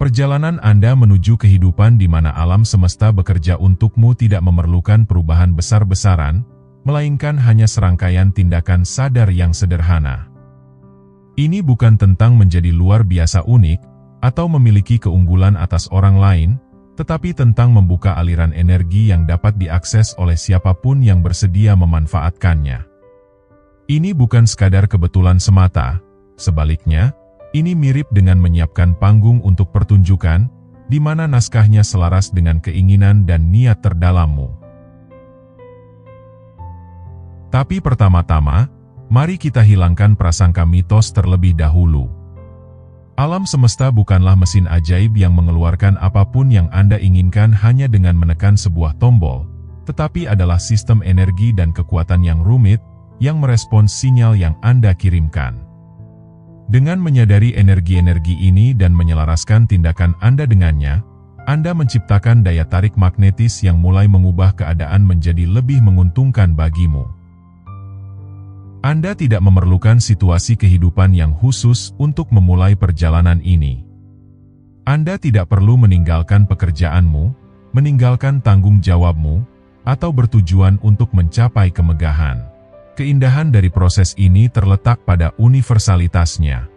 Perjalanan Anda menuju kehidupan di mana alam semesta bekerja untukmu tidak memerlukan perubahan besar-besaran, melainkan hanya serangkaian tindakan sadar yang sederhana. Ini bukan tentang menjadi luar biasa unik, atau memiliki keunggulan atas orang lain, tetapi tentang membuka aliran energi yang dapat diakses oleh siapapun yang bersedia memanfaatkannya. Ini bukan sekadar kebetulan semata, sebaliknya, ini mirip dengan menyiapkan panggung untuk pertunjukan, di mana naskahnya selaras dengan keinginan dan niat terdalammu. Tapi pertama-tama, mari kita hilangkan prasangka mitos terlebih dahulu. Alam semesta bukanlah mesin ajaib yang mengeluarkan apapun yang Anda inginkan hanya dengan menekan sebuah tombol, tetapi adalah sistem energi dan kekuatan yang rumit, yang merespons sinyal yang Anda kirimkan. Dengan menyadari energi-energi ini dan menyelaraskan tindakan Anda dengannya, Anda menciptakan daya tarik magnetis yang mulai mengubah keadaan menjadi lebih menguntungkan bagimu. Anda tidak memerlukan situasi kehidupan yang khusus untuk memulai perjalanan ini. Anda tidak perlu meninggalkan pekerjaanmu, meninggalkan tanggung jawabmu, atau bertujuan untuk mencapai kemegahan. Keindahan dari proses ini terletak pada universalitasnya.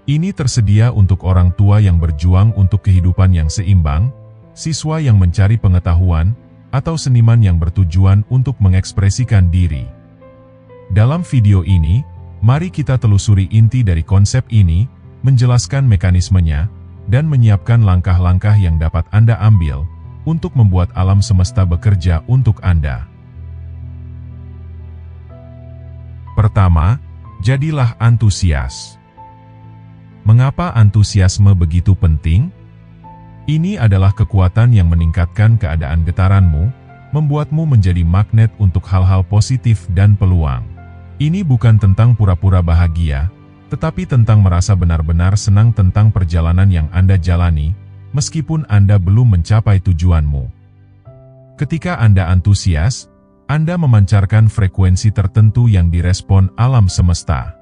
Ini tersedia untuk orang tua yang berjuang untuk kehidupan yang seimbang, siswa yang mencari pengetahuan, atau seniman yang bertujuan untuk mengekspresikan diri. Dalam video ini, mari kita telusuri inti dari konsep ini, menjelaskan mekanismenya, dan menyiapkan langkah-langkah yang dapat Anda ambil untuk membuat alam semesta bekerja untuk Anda. Pertama, jadilah antusias. Mengapa antusiasme begitu penting? Ini adalah kekuatan yang meningkatkan keadaan getaranmu, membuatmu menjadi magnet untuk hal-hal positif dan peluang. Ini bukan tentang pura-pura bahagia, tetapi tentang merasa benar-benar senang tentang perjalanan yang Anda jalani, meskipun Anda belum mencapai tujuanmu. Ketika Anda antusias, Anda memancarkan frekuensi tertentu yang direspon alam semesta.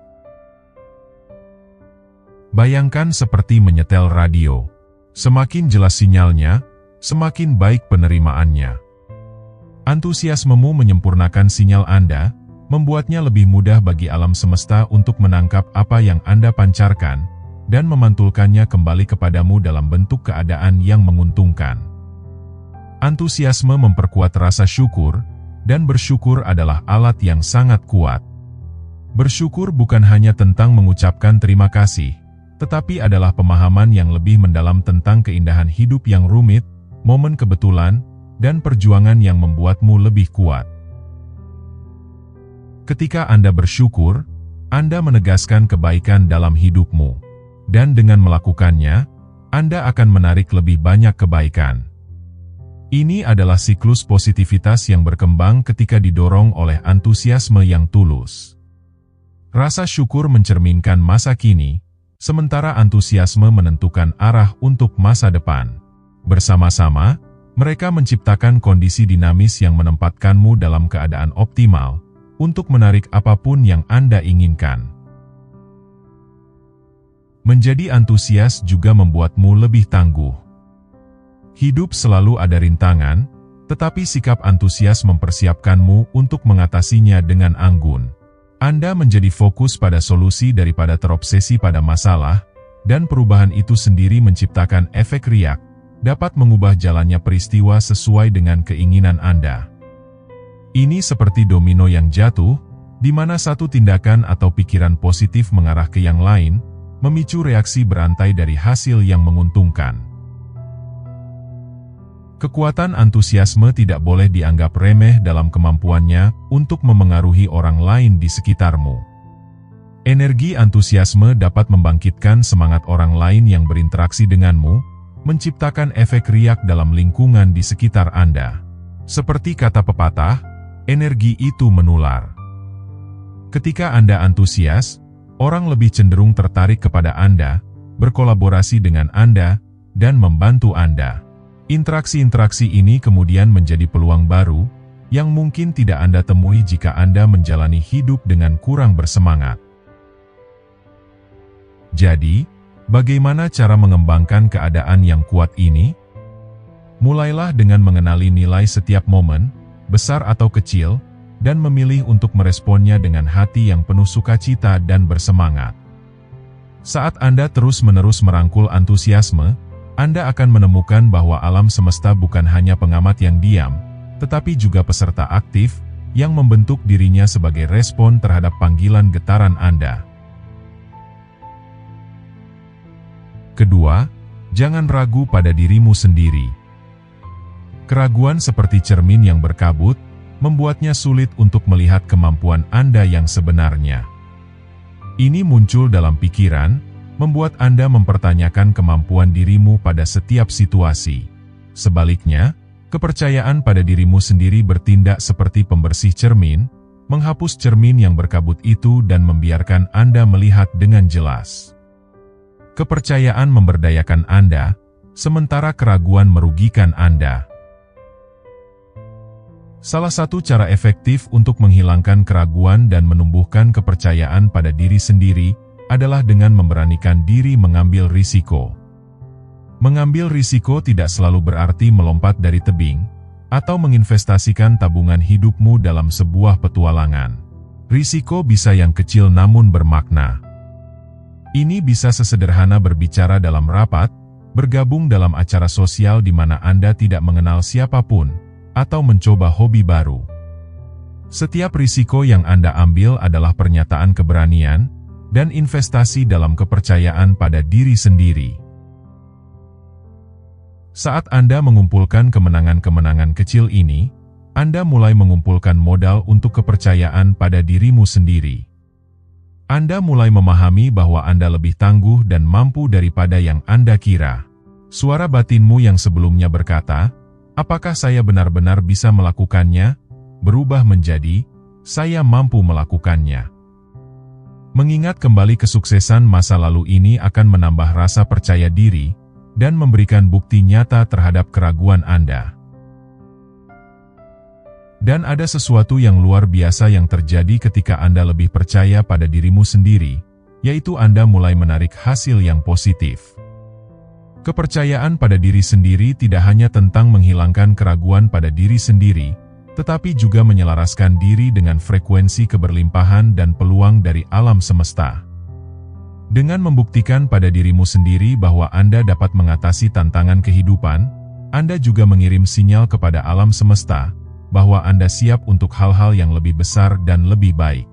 Bayangkan seperti menyetel radio. Semakin jelas sinyalnya, semakin baik penerimaannya. Antusiasmemu menyempurnakan sinyal Anda, membuatnya lebih mudah bagi alam semesta untuk menangkap apa yang Anda pancarkan, dan memantulkannya kembali kepadamu dalam bentuk keadaan yang menguntungkan. Antusiasme memperkuat rasa syukur, dan bersyukur adalah alat yang sangat kuat. Bersyukur bukan hanya tentang mengucapkan terima kasih, tetapi adalah pemahaman yang lebih mendalam tentang keindahan hidup yang rumit, momen kebetulan, dan perjuangan yang membuatmu lebih kuat. Ketika Anda bersyukur, Anda menegaskan kebaikan dalam hidupmu. Dan dengan melakukannya, Anda akan menarik lebih banyak kebaikan. Ini adalah siklus positivitas yang berkembang ketika didorong oleh antusiasme yang tulus. Rasa syukur mencerminkan masa kini, sementara antusiasme menentukan arah untuk masa depan. Bersama-sama, mereka menciptakan kondisi dinamis yang menempatkanmu dalam keadaan optimal, untuk menarik apapun yang Anda inginkan. Menjadi antusias juga membuatmu lebih tangguh. Hidup selalu ada rintangan, tetapi sikap antusias mempersiapkanmu untuk mengatasinya dengan anggun. Anda menjadi fokus pada solusi daripada terobsesi pada masalah, dan perubahan itu sendiri menciptakan efek riak, dapat mengubah jalannya peristiwa sesuai dengan keinginan Anda. Ini seperti domino yang jatuh, di mana satu tindakan atau pikiran positif mengarah ke yang lain, memicu reaksi berantai dari hasil yang menguntungkan. Kekuatan antusiasme tidak boleh dianggap remeh dalam kemampuannya untuk memengaruhi orang lain di sekitarmu. Energi antusiasme dapat membangkitkan semangat orang lain yang berinteraksi denganmu, menciptakan efek riak dalam lingkungan di sekitar Anda. Seperti kata pepatah, energi itu menular. Ketika Anda antusias, orang lebih cenderung tertarik kepada Anda, berkolaborasi dengan Anda, dan membantu Anda. Interaksi-interaksi ini kemudian menjadi peluang baru, yang mungkin tidak Anda temui jika Anda menjalani hidup dengan kurang bersemangat. Jadi, Bagaimana cara mengembangkan keadaan yang kuat ini? Mulailah dengan mengenali nilai setiap momen, besar atau kecil, dan memilih untuk meresponnya dengan hati yang penuh sukacita dan bersemangat. Saat Anda terus-menerus merangkul antusiasme, Anda akan menemukan bahwa alam semesta bukan hanya pengamat yang diam, tetapi juga peserta aktif, yang membentuk dirinya sebagai respon terhadap panggilan getaran Anda. Kedua, jangan ragu pada dirimu sendiri. Keraguan seperti cermin yang berkabut, membuatnya sulit untuk melihat kemampuan Anda yang sebenarnya. Ini muncul dalam pikiran, membuat Anda mempertanyakan kemampuan dirimu pada setiap situasi. Sebaliknya, kepercayaan pada dirimu sendiri bertindak seperti pembersih cermin, menghapus cermin yang berkabut itu dan membiarkan Anda melihat dengan jelas. Kepercayaan memberdayakan Anda, sementara keraguan merugikan Anda. Salah satu cara efektif untuk menghilangkan keraguan dan menumbuhkan kepercayaan pada diri sendiri adalah dengan memberanikan diri mengambil risiko. Mengambil risiko tidak selalu berarti melompat dari tebing, atau menginvestasikan tabungan hidupmu dalam sebuah petualangan. Risiko bisa yang kecil namun bermakna. Ini bisa sesederhana berbicara dalam rapat, bergabung dalam acara sosial di mana Anda tidak mengenal siapapun, atau mencoba hobi baru. Setiap risiko yang Anda ambil adalah pernyataan keberanian dan investasi dalam kepercayaan pada diri sendiri. Saat Anda mengumpulkan kemenangan-kemenangan kecil ini, Anda mulai mengumpulkan modal untuk kepercayaan pada dirimu sendiri. Anda mulai memahami bahwa Anda lebih tangguh dan mampu daripada yang Anda kira. Suara batinmu yang sebelumnya berkata, "Apakah saya benar-benar bisa melakukannya?" berubah menjadi, "Saya mampu melakukannya." Mengingat kembali kesuksesan masa lalu ini akan menambah rasa percaya diri dan memberikan bukti nyata terhadap keraguan Anda. Dan ada sesuatu yang luar biasa yang terjadi ketika Anda lebih percaya pada dirimu sendiri, yaitu Anda mulai menarik hasil yang positif. Kepercayaan pada diri sendiri tidak hanya tentang menghilangkan keraguan pada diri sendiri, tetapi juga menyelaraskan diri dengan frekuensi keberlimpahan dan peluang dari alam semesta. Dengan membuktikan pada dirimu sendiri bahwa Anda dapat mengatasi tantangan kehidupan, Anda juga mengirim sinyal kepada alam semesta, bahwa Anda siap untuk hal-hal yang lebih besar dan lebih baik.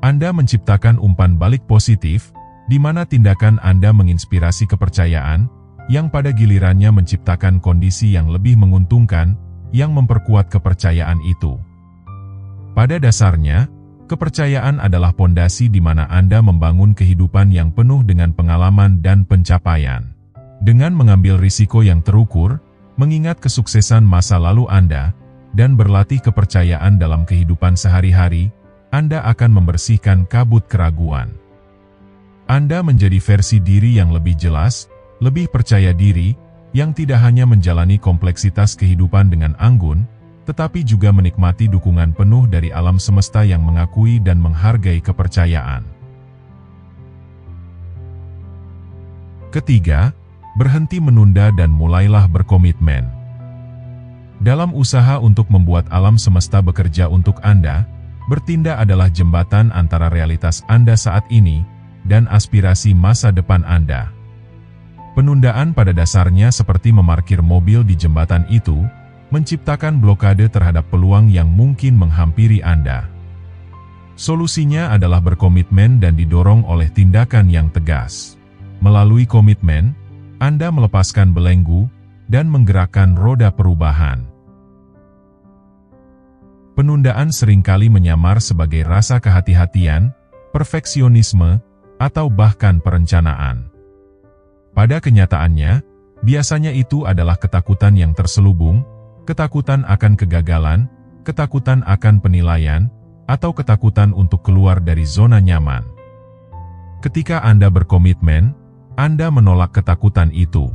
Anda menciptakan umpan balik positif, di mana tindakan Anda menginspirasi kepercayaan, yang pada gilirannya menciptakan kondisi yang lebih menguntungkan, yang memperkuat kepercayaan itu. Pada dasarnya, kepercayaan adalah pondasi di mana Anda membangun kehidupan yang penuh dengan pengalaman dan pencapaian. Dengan mengambil risiko yang terukur, mengingat kesuksesan masa lalu Anda, dan berlatih kepercayaan dalam kehidupan sehari-hari, Anda akan membersihkan kabut keraguan. Anda menjadi versi diri yang lebih jelas, lebih percaya diri, yang tidak hanya menjalani kompleksitas kehidupan dengan anggun, tetapi juga menikmati dukungan penuh dari alam semesta yang mengakui dan menghargai kepercayaan. Ketiga, berhenti menunda dan mulailah berkomitmen. Dalam usaha untuk membuat alam semesta bekerja untuk Anda, bertindak adalah jembatan antara realitas Anda saat ini dan aspirasi masa depan Anda. Penundaan pada dasarnya seperti memarkir mobil di jembatan itu, menciptakan blokade terhadap peluang yang mungkin menghampiri Anda. Solusinya adalah berkomitmen dan didorong oleh tindakan yang tegas. Melalui komitmen, Anda melepaskan belenggu dan menggerakkan roda perubahan. Penundaan seringkali menyamar sebagai rasa kehati-hatian, perfeksionisme, atau bahkan perencanaan. Pada kenyataannya, biasanya itu adalah ketakutan yang terselubung, ketakutan akan kegagalan, ketakutan akan penilaian, atau ketakutan untuk keluar dari zona nyaman. Ketika Anda berkomitmen, Anda menolak ketakutan itu.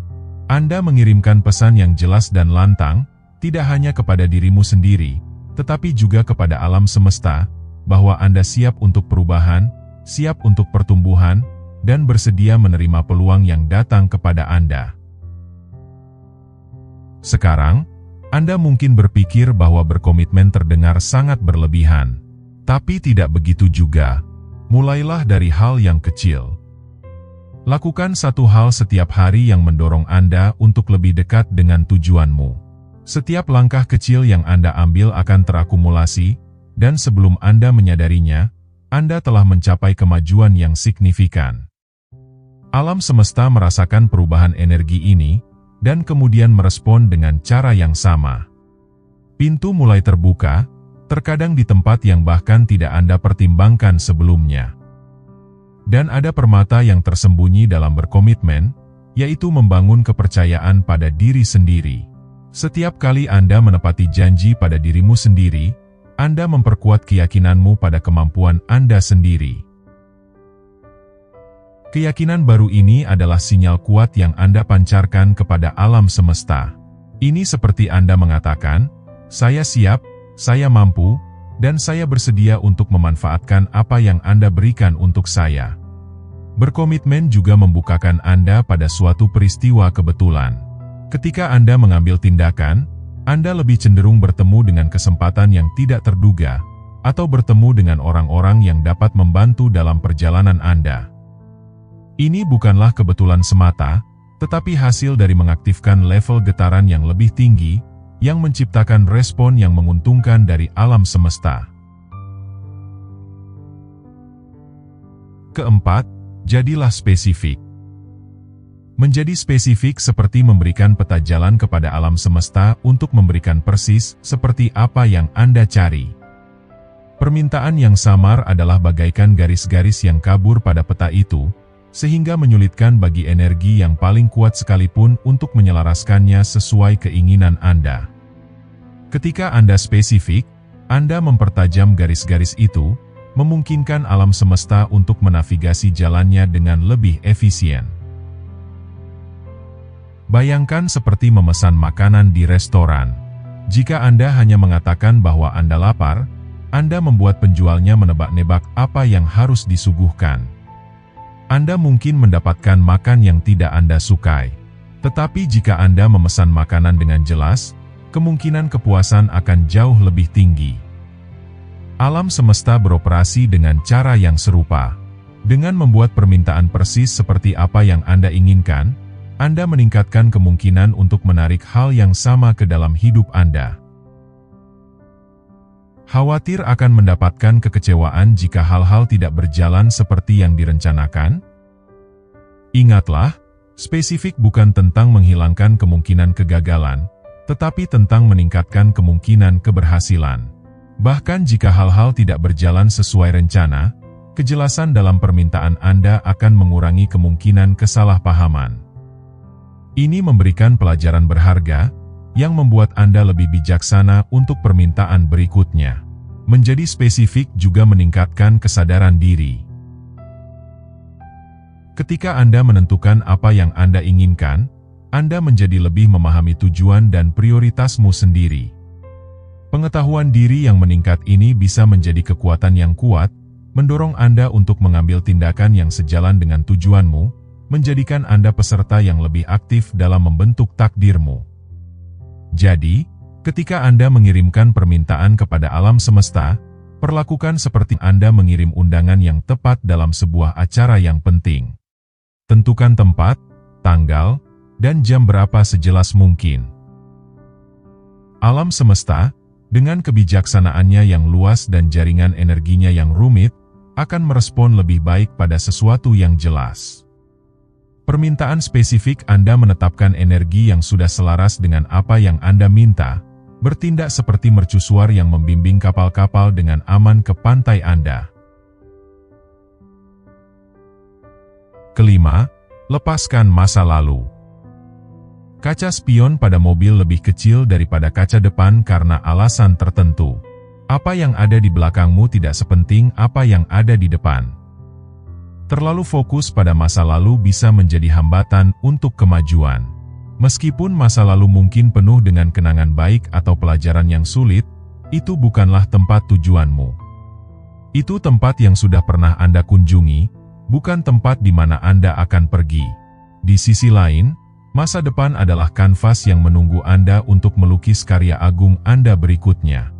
Anda mengirimkan pesan yang jelas dan lantang, tidak hanya kepada dirimu sendiri, tetapi juga kepada alam semesta, bahwa Anda siap untuk perubahan, siap untuk pertumbuhan, dan bersedia menerima peluang yang datang kepada Anda. Sekarang, Anda mungkin berpikir bahwa berkomitmen terdengar sangat berlebihan. Tapi tidak begitu juga. Mulailah dari hal yang kecil. Lakukan satu hal setiap hari yang mendorong Anda untuk lebih dekat dengan tujuanmu. Setiap langkah kecil yang Anda ambil akan terakumulasi, dan sebelum Anda menyadarinya, Anda telah mencapai kemajuan yang signifikan. Alam semesta merasakan perubahan energi ini, dan kemudian merespon dengan cara yang sama. Pintu mulai terbuka, terkadang di tempat yang bahkan tidak Anda pertimbangkan sebelumnya. Dan ada permata yang tersembunyi dalam berkomitmen, yaitu membangun kepercayaan pada diri sendiri. Setiap kali Anda menepati janji pada dirimu sendiri, Anda memperkuat keyakinanmu pada kemampuan Anda sendiri. Keyakinan baru ini adalah sinyal kuat yang Anda pancarkan kepada alam semesta. Ini seperti Anda mengatakan, "Saya siap, saya mampu, dan saya bersedia untuk memanfaatkan apa yang Anda berikan untuk saya." Berkomitmen juga membukakan Anda pada suatu peristiwa kebetulan. Ketika Anda mengambil tindakan, Anda lebih cenderung bertemu dengan kesempatan yang tidak terduga, atau bertemu dengan orang-orang yang dapat membantu dalam perjalanan Anda. Ini bukanlah kebetulan semata, tetapi hasil dari mengaktifkan level getaran yang lebih tinggi, yang menciptakan respon yang menguntungkan dari alam semesta. Keempat, jadilah spesifik. Menjadi spesifik seperti memberikan peta jalan kepada alam semesta untuk memberikan persis seperti apa yang Anda cari. Permintaan yang samar adalah bagaikan garis-garis yang kabur pada peta itu, sehingga menyulitkan bagi energi yang paling kuat sekalipun untuk menyelaraskannya sesuai keinginan Anda. Ketika Anda spesifik, Anda mempertajam garis-garis itu, memungkinkan alam semesta untuk menavigasi jalannya dengan lebih efisien. Bayangkan seperti memesan makanan di restoran. Jika Anda hanya mengatakan bahwa Anda lapar, Anda membuat penjualnya menebak-nebak apa yang harus disuguhkan. Anda mungkin mendapatkan makan yang tidak Anda sukai. Tetapi jika Anda memesan makanan dengan jelas, kemungkinan kepuasan akan jauh lebih tinggi. Alam semesta beroperasi dengan cara yang serupa. Dengan membuat permintaan persis seperti apa yang Anda inginkan, Anda meningkatkan kemungkinan untuk menarik hal yang sama ke dalam hidup Anda. Khawatir akan mendapatkan kekecewaan jika hal-hal tidak berjalan seperti yang direncanakan? Ingatlah, spesifik bukan tentang menghilangkan kemungkinan kegagalan, tetapi tentang meningkatkan kemungkinan keberhasilan. Bahkan jika hal-hal tidak berjalan sesuai rencana, kejelasan dalam permintaan Anda akan mengurangi kemungkinan kesalahpahaman. Ini memberikan pelajaran berharga, yang membuat Anda lebih bijaksana untuk permintaan berikutnya. Menjadi spesifik juga meningkatkan kesadaran diri. Ketika Anda menentukan apa yang Anda inginkan, Anda menjadi lebih memahami tujuan dan prioritasmu sendiri. Pengetahuan diri yang meningkat ini bisa menjadi kekuatan yang kuat, mendorong Anda untuk mengambil tindakan yang sejalan dengan tujuanmu, menjadikan Anda peserta yang lebih aktif dalam membentuk takdirmu. Jadi, ketika Anda mengirimkan permintaan kepada alam semesta, perlakukan seperti Anda mengirim undangan yang tepat dalam sebuah acara yang penting. Tentukan tempat, tanggal, dan jam berapa sejelas mungkin. Alam semesta, dengan kebijaksanaannya yang luas dan jaringan energinya yang rumit, akan merespon lebih baik pada sesuatu yang jelas. Permintaan spesifik Anda menetapkan energi yang sudah selaras dengan apa yang Anda minta, bertindak seperti mercusuar yang membimbing kapal-kapal dengan aman ke pantai Anda. Kelima, lepaskan masa lalu. Kaca spion pada mobil lebih kecil daripada kaca depan karena alasan tertentu. Apa yang ada di belakangmu tidak sepenting apa yang ada di depan. Terlalu fokus pada masa lalu bisa menjadi hambatan untuk kemajuan. Meskipun masa lalu mungkin penuh dengan kenangan baik atau pelajaran yang sulit, itu bukanlah tempat tujuanmu. Itu tempat yang sudah pernah Anda kunjungi, bukan tempat di mana Anda akan pergi. Di sisi lain, masa depan adalah kanvas yang menunggu Anda untuk melukis karya agung Anda berikutnya.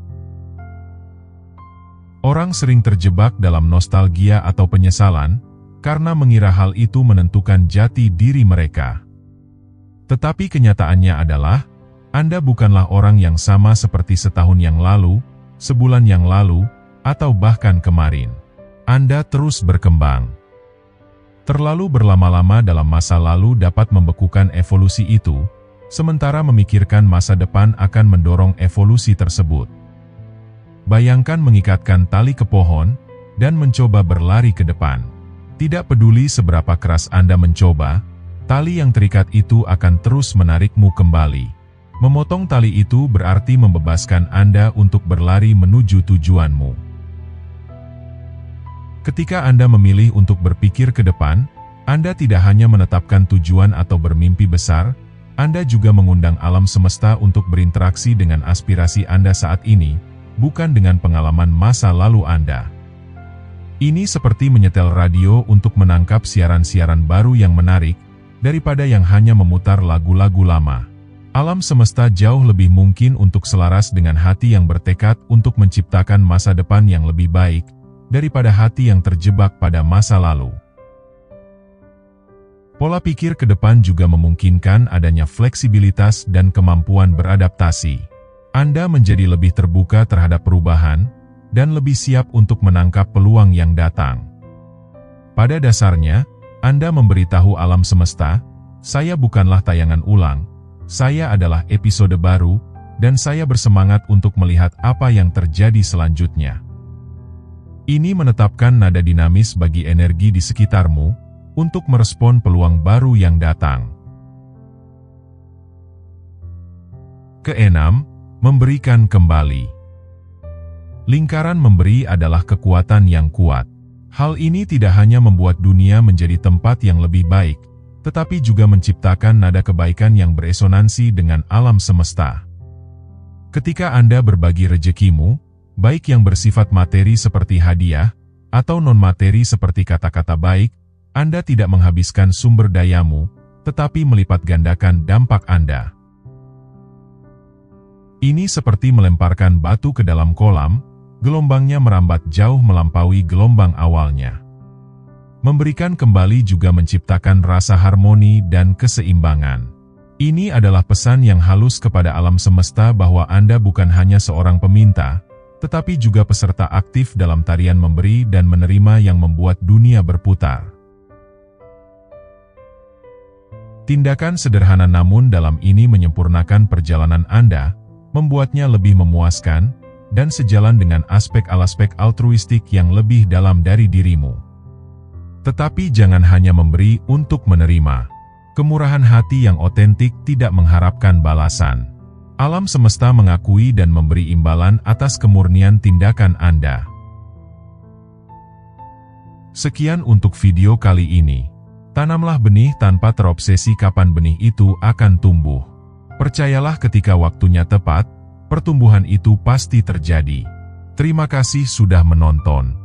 Orang sering terjebak dalam nostalgia atau penyesalan karena mengira hal itu menentukan jati diri mereka. Tetapi kenyataannya adalah, Anda bukanlah orang yang sama seperti setahun yang lalu, sebulan yang lalu, atau bahkan kemarin. Anda terus berkembang. Terlalu berlama-lama dalam masa lalu dapat membekukan evolusi itu, sementara memikirkan masa depan akan mendorong evolusi tersebut. Bayangkan mengikatkan tali ke pohon, dan mencoba berlari ke depan. Tidak peduli seberapa keras Anda mencoba, tali yang terikat itu akan terus menarikmu kembali. Memotong tali itu berarti membebaskan Anda untuk berlari menuju tujuanmu. Ketika Anda memilih untuk berpikir ke depan, Anda tidak hanya menetapkan tujuan atau bermimpi besar, Anda juga mengundang alam semesta untuk berinteraksi dengan aspirasi Anda saat ini, bukan dengan pengalaman masa lalu Anda. Ini seperti menyetel radio untuk menangkap siaran-siaran baru yang menarik, daripada yang hanya memutar lagu-lagu lama. Alam semesta jauh lebih mungkin untuk selaras dengan hati yang bertekad untuk menciptakan masa depan yang lebih baik, daripada hati yang terjebak pada masa lalu. Pola pikir ke depan juga memungkinkan adanya fleksibilitas dan kemampuan beradaptasi. Anda menjadi lebih terbuka terhadap perubahan, dan lebih siap untuk menangkap peluang yang datang. Pada dasarnya, Anda memberitahu alam semesta, saya bukanlah tayangan ulang, saya adalah episode baru, dan saya bersemangat untuk melihat apa yang terjadi selanjutnya. Ini menetapkan nada dinamis bagi energi di sekitarmu, untuk merespon peluang baru yang datang. Keenam, memberikan kembali. Lingkaran memberi adalah kekuatan yang kuat. Hal ini tidak hanya membuat dunia menjadi tempat yang lebih baik, tetapi juga menciptakan nada kebaikan yang beresonansi dengan alam semesta. Ketika Anda berbagi rezekimu, baik yang bersifat materi seperti hadiah, atau non-materi seperti kata-kata baik, Anda tidak menghabiskan sumber dayamu, tetapi melipat gandakan dampak Anda. Ini seperti melemparkan batu ke dalam kolam, gelombangnya merambat jauh melampaui gelombang awalnya. Memberikan kembali juga menciptakan rasa harmoni dan keseimbangan. Ini adalah pesan yang halus kepada alam semesta bahwa Anda bukan hanya seorang peminta, tetapi juga peserta aktif dalam tarian memberi dan menerima yang membuat dunia berputar. Tindakan sederhana namun dalam ini menyempurnakan perjalanan Anda, membuatnya lebih memuaskan, dan sejalan dengan aspek-aspek altruistik yang lebih dalam dari dirimu. Tetapi jangan hanya memberi untuk menerima. Kemurahan hati yang otentik tidak mengharapkan balasan. Alam semesta mengakui dan memberi imbalan atas kemurnian tindakan Anda. Sekian untuk video kali ini. Tanamlah benih tanpa terobsesi kapan benih itu akan tumbuh. Percayalah ketika waktunya tepat, pertumbuhan itu pasti terjadi. Terima kasih sudah menonton.